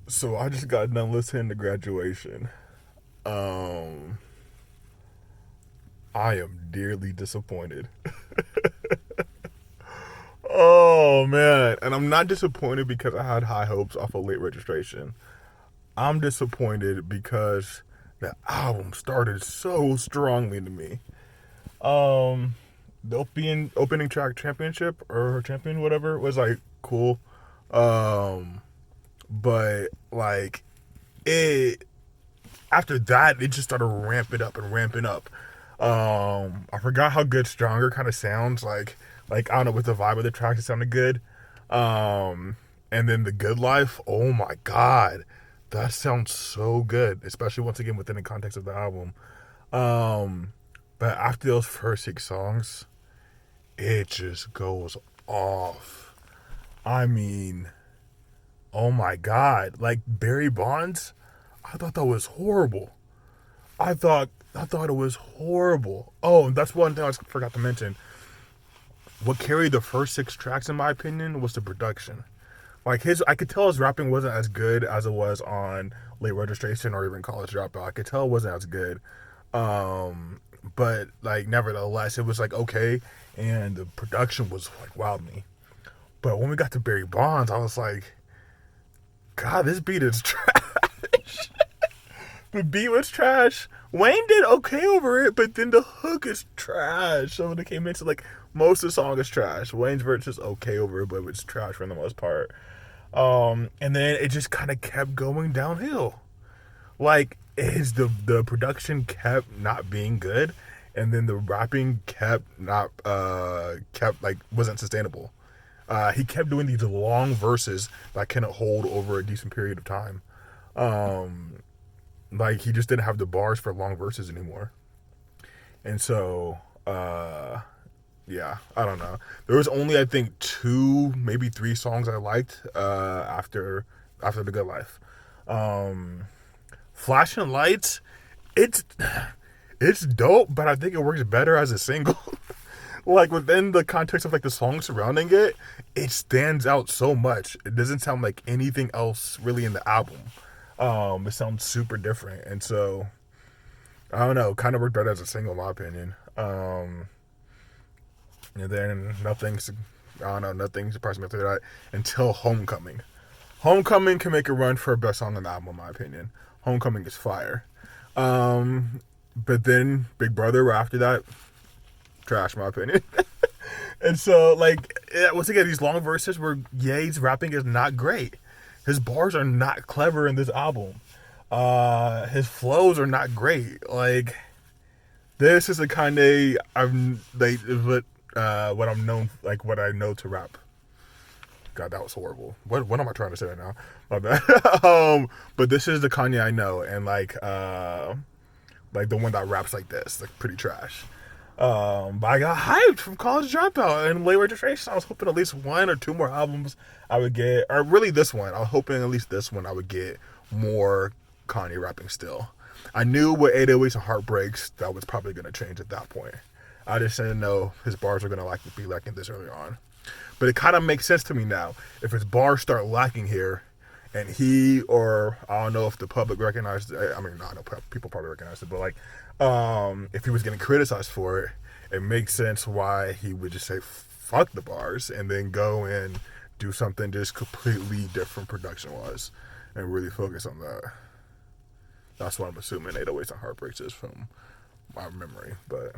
So I just got done listening to Graduation. Um, I am dearly disappointed. Oh man, and I'm not disappointed because I had high hopes off of Late Registration. I'm disappointed because the album started so strongly to me. Um, the opening track, Championship or Champion, whatever, was like cool. Um, but like it after that, it just started ramping up and ramping up. I forgot how good Stronger kind of sounds. Like I don't know, with the vibe of the track, it sounded good. Um, and then the Good Life, oh my god, that sounds so good, especially once again within the context of the album. Um, but after those first six songs, it just goes off. I mean, oh my god, like Barry Bonds, I thought that was horrible. I thought it was horrible. Oh, and that's one thing I forgot to mention. What carried the first six tracks, in my opinion, was the production. Like I could tell his rapping wasn't as good as it was on Late Registration or even College Dropout. I could tell it wasn't as good. Um, but like nevertheless, it was like okay, and the production was like wowed me. But when we got to Barry Bonds, I was like, God, this beat is trash. The beat was trash. Wayne did okay over it, but then the hook is trash. So when it came into like most of the song is trash. Wayne's verse is okay over it, but it's trash for the most part. And then it just kind of kept going downhill. Like the production kept not being good, and then the rapping kept not kept like wasn't sustainable. He kept doing these long verses that couldn't hold over a decent period of time. Um, like he just didn't have the bars for long verses anymore. And so, yeah, I don't know. There was only I think two, maybe three songs I liked after the Good Life. Um, Flashing Lights, it's it's dope, but I think it works better as a single. Like within the context of like the song surrounding it, it stands out so much. It doesn't sound like anything else really in the album. It sounds super different, and so I don't know. Kind of worked better as a single, in my opinion. And then nothing's I don't know. Nothing surprised me after that until Homecoming. Homecoming can make a run for best song on the album, in my opinion. Homecoming is fire. But then Big Brother after that, trash, in my opinion. And so, like, once again, these long verses where Ye's rapping is not great. His bars are not clever in this album. His flows are not great. Like, this is the kind of what I'm known like what I know to rap. God, that was horrible. What am I trying to say right now? My bad. But this is the Kanye I know, and like the one that raps like this, like pretty trash. But I got hyped from College Dropout and Late Registration. I was hoping at least one or two more albums I would get, or really this one. I was hoping at least this one I would get more Kanye rapping still. I knew with 808s and Heartbreaks that was probably going to change at that point. I just didn't know his bars were going to be lacking this early on. But it kind of makes sense to me now. If his bars start lacking here, and he or I don't know if the public recognized it. I mean, no, I know people probably recognized it, but like, if he was getting criticized for it, it makes sense why he would just say fuck the bars and then go and do something just completely different production wise and really focus on that. That's what I'm assuming 808s and Heartbreaks is from my memory, but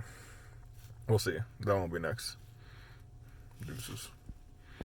we'll see. That won't be next. Deuces.